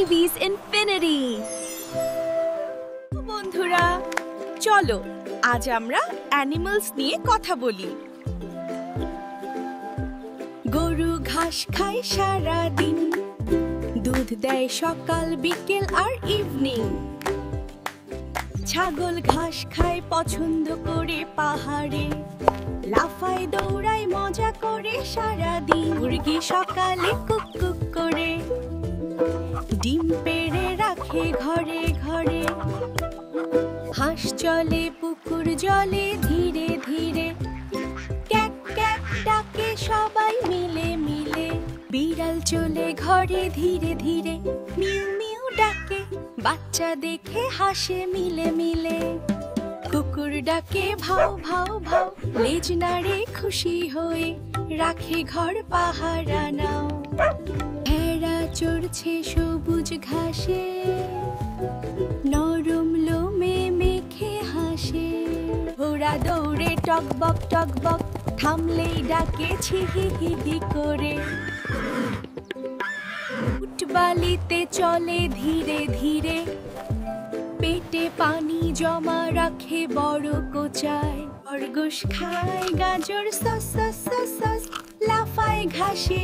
Babies infinity. বন্ধুরা চলো আজ আমরা অ্যানিমালস নিয়ে কথা বলি। গরু ঘাস খায় সারা দিন, দুধ দেয় সকাল বিকেল আর ইভিনিং। ছাগল ঘাস খায় পছন্দ করে পাহাড়ে, লাফায় দৌড়ায় মজা করে সারা দিন। মুরগি সকালে কুক কুক করে, ডিম পেড়ে রাখে ঘরে ঘরে। হাঁস চলে পুকুর জলে ধীরে ধীরে, ক্যাক ক্যাক ডাকে সবাই মিলে মিলে। বিড়াল চলে ঘরে ধীরে ধীরে, মিউ মিউ ডাকে বাচ্চা দেখে হাসে মিলে মিলে। কুকুর ডাকে ভাও ভাও ভাও, লেজ নাড়ে খুশি হয়ে, রাখে ঘর পাহারা নাও। ভেড়া চড়ছে সবুজ ঘাসে, নরম লোমে মেখে হাসে। ঘোড়া দৌড়ে টকবক টকবক, থামলেই ডাকে ছিহি হিহি করে। উট বালিতে চলে ধীরে ধীরে, পেটে পানি জমা রাখে বড় কোচায়। খরগোশ খায় গাজর সস সস সস সস, লাফায় ঘাসে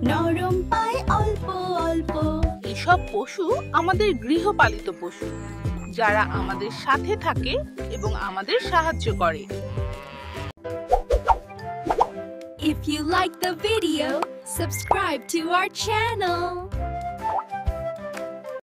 নরম পায় অল্প অল্প। এসব পশু আমাদের গৃহপালিত পশু, যারা আমাদের সাথে থাকে এবং আমাদের সাহায্য করে। If you like the video, subscribe to our channel.